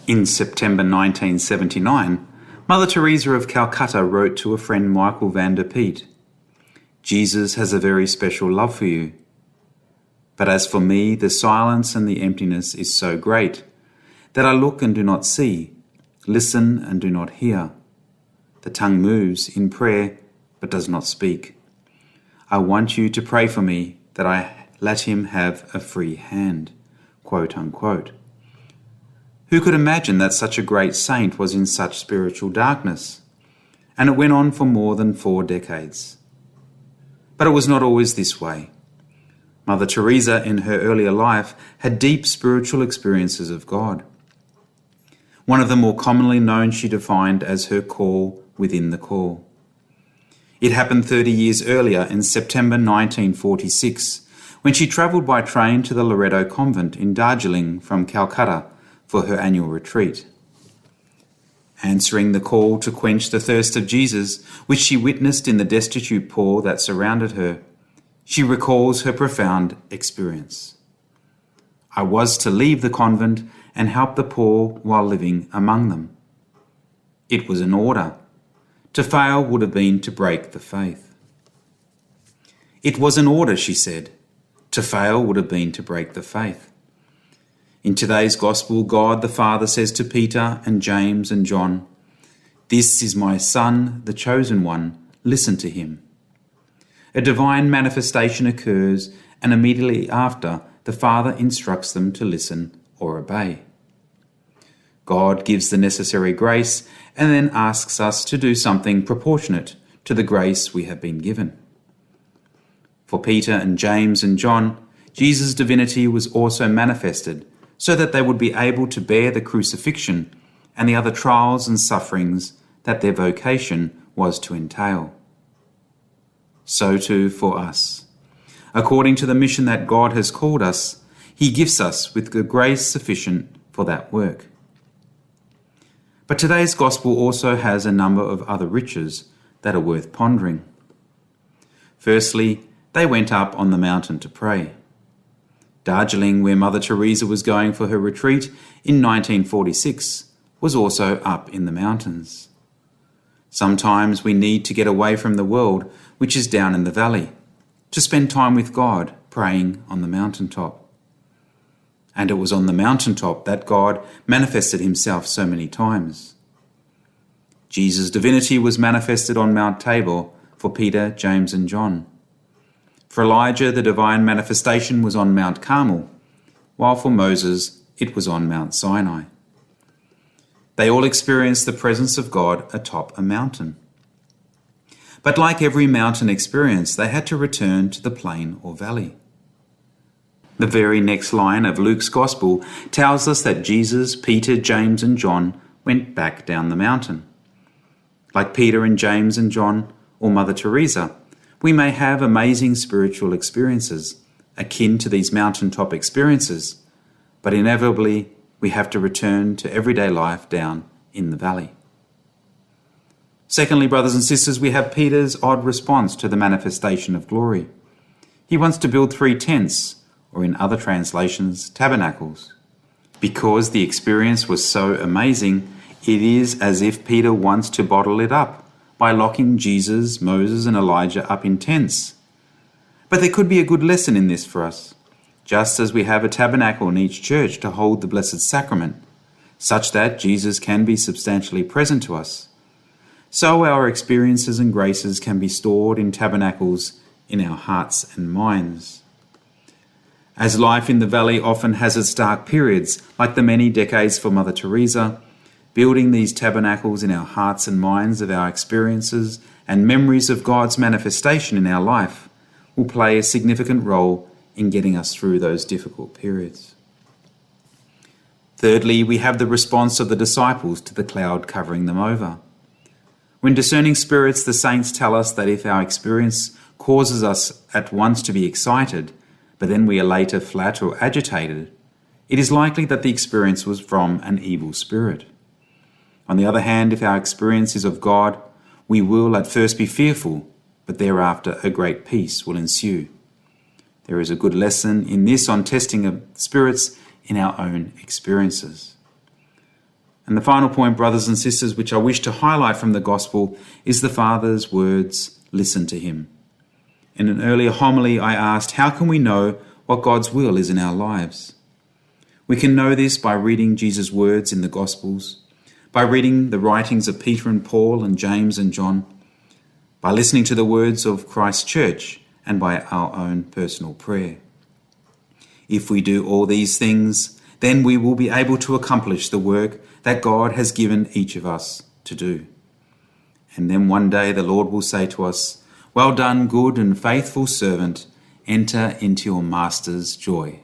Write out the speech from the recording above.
In September 1979, Mother Teresa of Calcutta wrote to a friend Michael van der Peet, "Jesus has a very special love for you. But as for me, the silence and the emptiness is so great that I look and do not see, listen and do not hear. The tongue moves in prayer but does not speak. I want you to pray for me that I let him have a free hand," quote unquote. Who could imagine that such a great saint was in such spiritual darkness? And it went on for more than 4 decades. But it was not always this way. Mother Teresa in her earlier life had deep spiritual experiences of God. One of the more commonly known she defined as her call within the call. It happened 30 years earlier in September 1946, when she travelled by train to the Loreto convent in Darjeeling from Calcutta for her annual retreat. Answering the call to quench the thirst of Jesus, which she witnessed in the destitute poor that surrounded her, she recalls her profound experience. "I was to leave the convent and help the poor while living among them. It was an order. To fail would have been to break the faith." It was an order, she said. To fail would have been to break the faith. In today's Gospel, God the Father says to Peter and James and John, "This is my Son, the chosen one. Listen to him." A divine manifestation occurs, and immediately after, the Father instructs them to listen or obey. God gives the necessary grace and then asks us to do something proportionate to the grace we have been given. For Peter and James and John, Jesus' divinity was also manifested so that they would be able to bear the crucifixion and the other trials and sufferings that their vocation was to entail. So too for us. According to the mission that God has called us, he gifts us with the grace sufficient for that work. But today's Gospel also has a number of other riches that are worth pondering. Firstly, they went up on the mountain to pray. Darjeeling, where Mother Teresa was going for her retreat in 1946, was also up in the mountains. Sometimes we need to get away from the world, which is down in the valley, to spend time with God, praying on the mountaintop. And it was on the mountaintop that God manifested himself so many times. Jesus' divinity was manifested on Mount Tabor for Peter, James and John. For Elijah, the divine manifestation was on Mount Carmel, while for Moses, it was on Mount Sinai. They all experienced the presence of God atop a mountain. But like every mountain experience, they had to return to the plain or valley. The very next line of Luke's Gospel tells us that Jesus, Peter, James and John went back down the mountain. Like Peter and James and John, or Mother Teresa, we may have amazing spiritual experiences, akin to these mountaintop experiences, but inevitably we have to return to everyday life down in the valley. Secondly, brothers and sisters, we have Peter's odd response to the manifestation of glory. He wants to build 3 tents, or in other translations, tabernacles. Because the experience was so amazing, it is as if Peter wants to bottle it up by locking Jesus, Moses and Elijah up in tents. But there could be a good lesson in this for us. Just as we have a tabernacle in each church to hold the Blessed Sacrament, such that Jesus can be substantially present to us, so our experiences and graces can be stored in tabernacles in our hearts and minds. As life in the valley often has its dark periods, like the many decades for Mother Teresa, building these tabernacles in our hearts and minds of our experiences and memories of God's manifestation in our life will play a significant role in getting us through those difficult periods. Thirdly, we have the response of the disciples to the cloud covering them over. When discerning spirits, the saints tell us that if our experience causes us at once to be excited, but then we are later flat or agitated, it is likely that the experience was from an evil spirit. On the other hand, if our experience is of God, we will at first be fearful, but thereafter a great peace will ensue. There is a good lesson in this on testing of spirits in our own experiences. And the final point, brothers and sisters, which I wish to highlight from the Gospel is the Father's words, listen to him. In an earlier homily, I asked, how can we know what God's will is in our lives? We can know this by reading Jesus' words in the Gospels, by reading the writings of Peter and Paul and James and John, by listening to the words of Christ's church, and by our own personal prayer. If we do all these things, then we will be able to accomplish the work that God has given each of us to do. And then one day the Lord will say to us, well done, good and faithful servant, enter into your master's joy.